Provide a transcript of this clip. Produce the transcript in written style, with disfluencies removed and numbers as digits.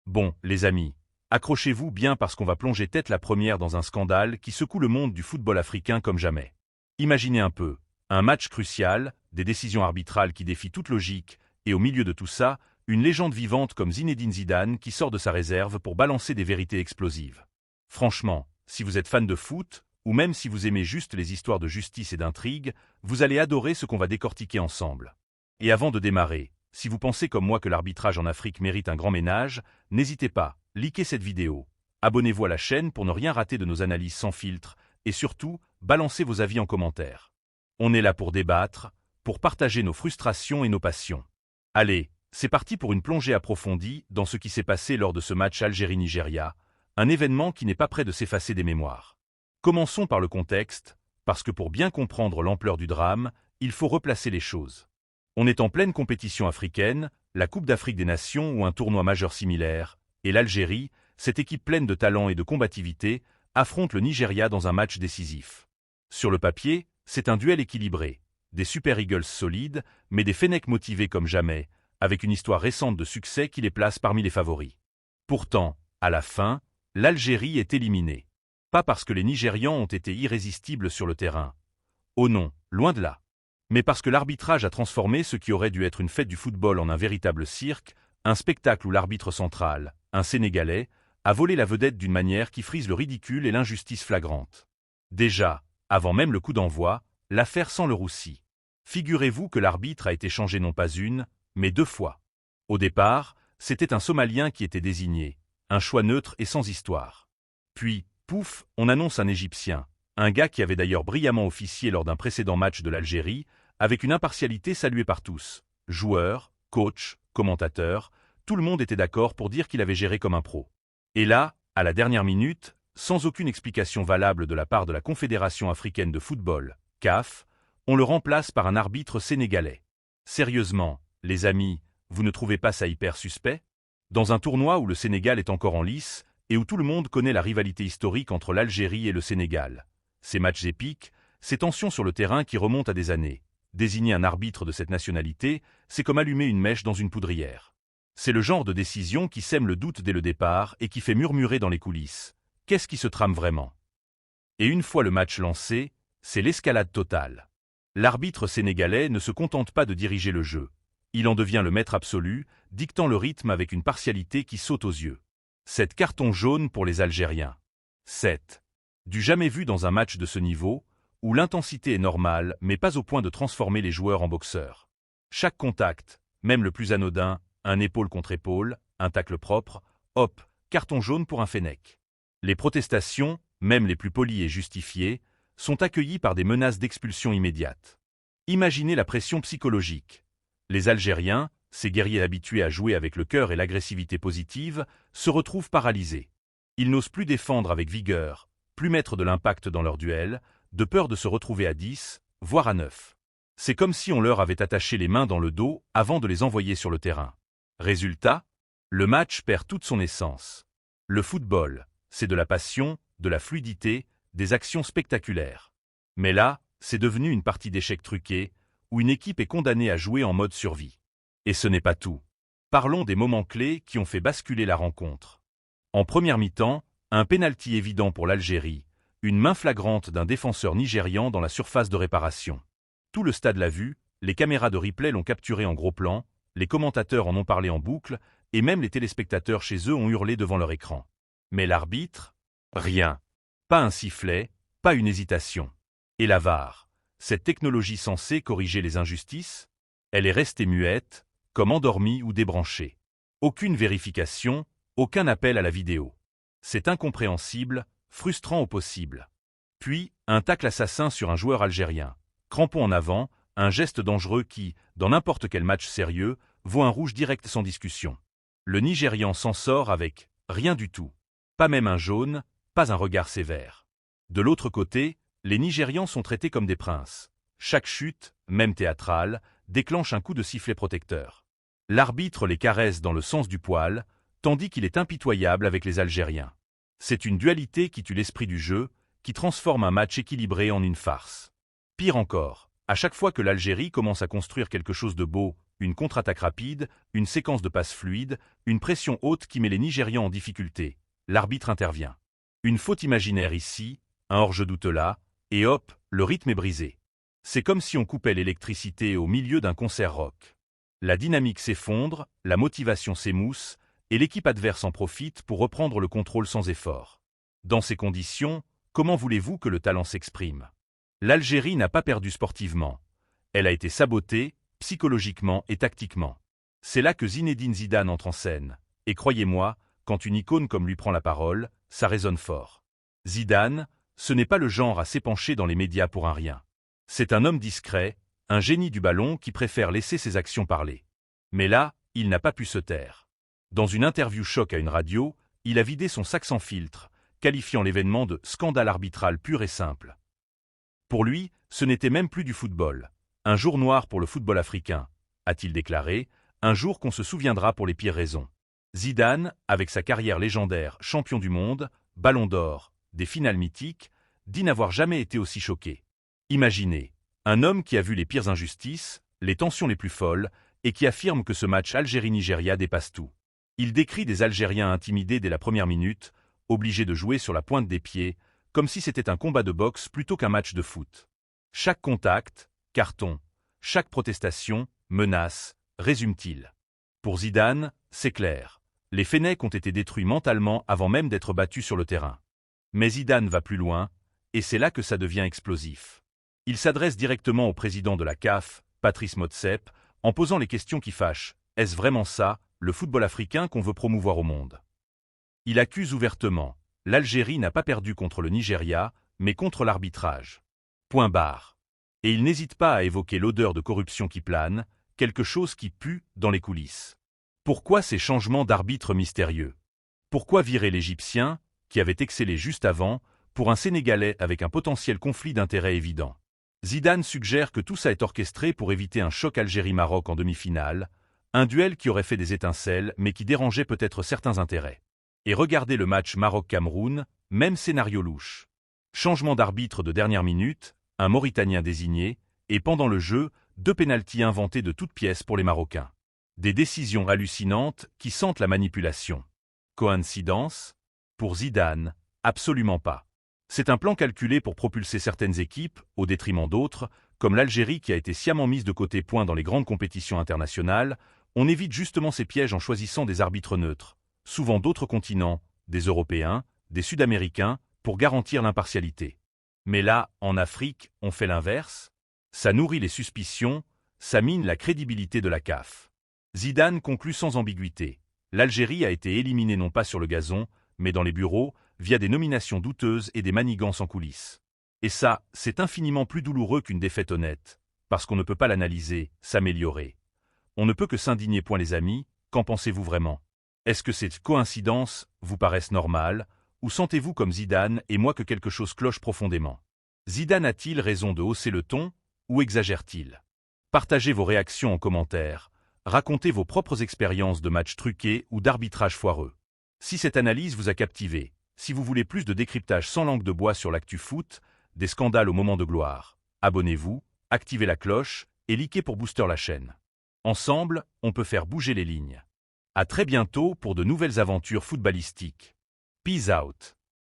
Bon, les amis, accrochez-vous bien parce qu'on va plonger tête la première dans un scandale qui secoue le monde du football africain comme jamais. Imaginez un peu, un match crucial, des décisions arbitrales qui défient toute logique, et au milieu de tout ça, une légende vivante comme Zinedine Zidane qui sort de sa réserve pour balancer des vérités explosives. Franchement, si vous êtes fan de foot, ou même si vous aimez juste les histoires de justice et d'intrigue, vous allez adorer ce qu'on va décortiquer ensemble. Et avant de démarrer, si vous pensez comme moi que l'arbitrage en Afrique mérite un grand ménage, n'hésitez pas, likez cette vidéo, abonnez-vous à la chaîne pour ne rien rater de nos analyses sans filtre, et surtout, balancez vos avis en commentaire. On est là pour débattre, pour partager nos frustrations et nos passions. Allez, c'est parti pour une plongée approfondie dans ce qui s'est passé lors de ce match Algérie-Nigeria, un événement qui n'est pas près de s'effacer des mémoires. Commençons par le contexte, parce que pour bien comprendre l'ampleur du drame, il faut replacer les choses. On est en pleine compétition africaine, la Coupe d'Afrique des Nations ou un tournoi majeur similaire, et l'Algérie, cette équipe pleine de talent et de combativité, affronte le Nigeria dans un match décisif. Sur le papier, c'est un duel équilibré, des Super Eagles solides, mais des Fennecs motivés comme jamais, avec une histoire récente de succès qui les place parmi les favoris. Pourtant, à la fin, l'Algérie est éliminée. Pas parce que les Nigérians ont été irrésistibles sur le terrain. Oh non, loin de là. Mais parce que l'arbitrage a transformé ce qui aurait dû être une fête du football en un véritable cirque, un spectacle où l'arbitre central, un Sénégalais, a volé la vedette d'une manière qui frise le ridicule et l'injustice flagrante. Déjà, avant même le coup d'envoi, l'affaire sent le roussi. Figurez-vous que l'arbitre a été changé non pas une, mais deux fois. Au départ, c'était un Somalien qui était désigné, un choix neutre et sans histoire. Puis, pouf, on annonce un Égyptien, un gars qui avait d'ailleurs brillamment officié lors d'un précédent match de l'Algérie, avec une impartialité saluée par tous. Joueurs, coachs, commentateurs, tout le monde était d'accord pour dire qu'il avait géré comme un pro. Et là, à la dernière minute, sans aucune explication valable de la part de la Confédération africaine de football, CAF, on le remplace par un arbitre sénégalais. Sérieusement, les amis, vous ne trouvez pas ça hyper suspect? Dans un tournoi où le Sénégal est encore en lice, et où tout le monde connaît la rivalité historique entre l'Algérie et le Sénégal. Ces matchs épiques, ces tensions sur le terrain qui remontent à des années. Désigner un arbitre de cette nationalité, c'est comme allumer une mèche dans une poudrière. C'est le genre de décision qui sème le doute dès le départ et qui fait murmurer dans les coulisses. Qu'est-ce qui se trame vraiment? Et une fois le match lancé, c'est l'escalade totale. L'arbitre sénégalais ne se contente pas de diriger le jeu. Il en devient le maître absolu, dictant le rythme avec une partialité qui saute aux yeux. 7 cartons jaunes pour les Algériens. 7. Du jamais vu dans un match de ce niveau, où l'intensité est normale mais pas au point de transformer les joueurs en boxeurs. Chaque contact, même le plus anodin, un épaule contre épaule, un tacle propre, hop, carton jaune pour un Fennec. Les protestations, même les plus polies et justifiées, sont accueillies par des menaces d'expulsion immédiate. Imaginez la pression psychologique. Les Algériens, ces guerriers habitués à jouer avec le cœur et l'agressivité positive, se retrouvent paralysés. Ils n'osent plus défendre avec vigueur, plus mettre de l'impact dans leur duel, de peur de se retrouver à 10, voire à 9. C'est comme si on leur avait attaché les mains dans le dos avant de les envoyer sur le terrain. Résultat, le match perd toute son essence. Le football, c'est de la passion, de la fluidité, des actions spectaculaires. Mais là, c'est devenu une partie d'échecs truquée, où une équipe est condamnée à jouer en mode survie. Et ce n'est pas tout. Parlons des moments clés qui ont fait basculer la rencontre. En première mi-temps, un pénalty évident pour l'Algérie, une main flagrante d'un défenseur nigérian dans la surface de réparation. Tout le stade l'a vu, les caméras de replay l'ont capturé en gros plan, les commentateurs en ont parlé en boucle, et même les téléspectateurs chez eux ont hurlé devant leur écran. Mais l'arbitre? Rien. Pas un sifflet, pas une hésitation. Et la VAR, cette technologie censée corriger les injustices? Elle est restée muette, comme endormie ou débranchée. Aucune vérification, aucun appel à la vidéo. C'est incompréhensible, frustrant au possible. Puis, un tacle assassin sur un joueur algérien. Crampon en avant, un geste dangereux qui, dans n'importe quel match sérieux, vaut un rouge direct sans discussion. Le Nigérian s'en sort avec rien du tout. Pas même un jaune, pas un regard sévère. De l'autre côté, les Nigérians sont traités comme des princes. Chaque chute, même théâtrale, déclenche un coup de sifflet protecteur. L'arbitre les caresse dans le sens du poil, tandis qu'il est impitoyable avec les Algériens. C'est une dualité qui tue l'esprit du jeu, qui transforme un match équilibré en une farce. Pire encore, à chaque fois que l'Algérie commence à construire quelque chose de beau, une contre-attaque rapide, une séquence de passes fluides, une pression haute qui met les Nigérians en difficulté. L'arbitre intervient. Une faute imaginaire ici, un hors-jeu douteux là, et hop, le rythme est brisé. C'est comme si on coupait l'électricité au milieu d'un concert rock. La dynamique s'effondre, la motivation s'émousse, et l'équipe adverse en profite pour reprendre le contrôle sans effort. Dans ces conditions, comment voulez-vous que le talent s'exprime? L'Algérie n'a pas perdu sportivement. Elle a été sabotée, psychologiquement et tactiquement. C'est là que Zinedine Zidane entre en scène. Et croyez-moi, quand une icône comme lui prend la parole, ça résonne fort. Zidane, ce n'est pas le genre à s'épancher dans les médias pour un rien. C'est un homme discret, un génie du ballon qui préfère laisser ses actions parler. Mais là, il n'a pas pu se taire. Dans une interview choc à une radio, il a vidé son sac sans filtre, qualifiant l'événement de « scandale arbitral pur et simple ». Pour lui, ce n'était même plus du football. Un jour noir pour le football africain, a-t-il déclaré, un jour qu'on se souviendra pour les pires raisons. Zidane, avec sa carrière légendaire, champion du monde, ballon d'or, des finales mythiques, dit n'avoir jamais été aussi choqué. Imaginez, un homme qui a vu les pires injustices, les tensions les plus folles, et qui affirme que ce match Algérie-Nigeria dépasse tout. Il décrit des Algériens intimidés dès la première minute, obligés de jouer sur la pointe des pieds, comme si c'était un combat de boxe plutôt qu'un match de foot. Chaque contact, carton, chaque protestation, menace, résume-t-il. Pour Zidane, c'est clair. Les Fennecs ont été détruits mentalement avant même d'être battus sur le terrain. Mais Zidane va plus loin, et c'est là que ça devient explosif. Il s'adresse directement au président de la CAF, Patrice Motsepe, en posant les questions qui fâchent. Est-ce vraiment ça, le football africain qu'on veut promouvoir au monde? Il accuse ouvertement. L'Algérie n'a pas perdu contre le Nigeria, mais contre l'arbitrage. Point barre. Et il n'hésite pas à évoquer l'odeur de corruption qui plane, quelque chose qui pue dans les coulisses. Pourquoi ces changements d'arbitre mystérieux? Pourquoi virer l'Égyptien, qui avait excellé juste avant, pour un Sénégalais avec un potentiel conflit d'intérêts évident? Zidane suggère que tout ça est orchestré pour éviter un choc Algérie-Maroc en demi-finale, un duel qui aurait fait des étincelles mais qui dérangeait peut-être certains intérêts. Et regardez le match Maroc-Cameroun, même scénario louche. Changement d'arbitre de dernière minute, un Mauritanien désigné, et pendant le jeu, 2 pénaltys inventés de toutes pièces pour les Marocains. Des décisions hallucinantes qui sentent la manipulation. Coïncidence? Pour Zidane, absolument pas. C'est un plan calculé pour propulser certaines équipes, au détriment d'autres, comme l'Algérie qui a été sciemment mise de côté point dans les grandes compétitions internationales. On évite justement ces pièges en choisissant des arbitres neutres, souvent d'autres continents, des Européens, des Sud-Américains, pour garantir l'impartialité. Mais là, en Afrique, on fait l'inverse. Ça nourrit les suspicions, ça mine la crédibilité de la CAF. Zidane conclut sans ambiguïté. L'Algérie a été éliminée non pas sur le gazon, mais dans les bureaux, via des nominations douteuses et des manigances en coulisses. Et ça, c'est infiniment plus douloureux qu'une défaite honnête, parce qu'on ne peut pas l'analyser, s'améliorer. On ne peut que s'indigner. Les amis, qu'en pensez-vous vraiment? Est-ce que ces coïncidences vous paraissent normales, ou sentez-vous comme Zidane et moi que quelque chose cloche profondément? Zidane a-t-il raison de hausser le ton, ou exagère-t-il? Partagez vos réactions en commentaire, racontez vos propres expériences de matchs truqués ou d'arbitrage foireux. Si cette analyse vous a captivé, si vous voulez plus de décryptage sans langue de bois sur l'actu foot, des scandales au moment de gloire, abonnez-vous, activez la cloche et likez pour booster la chaîne. Ensemble, on peut faire bouger les lignes. À très bientôt pour de nouvelles aventures footballistiques. Peace out.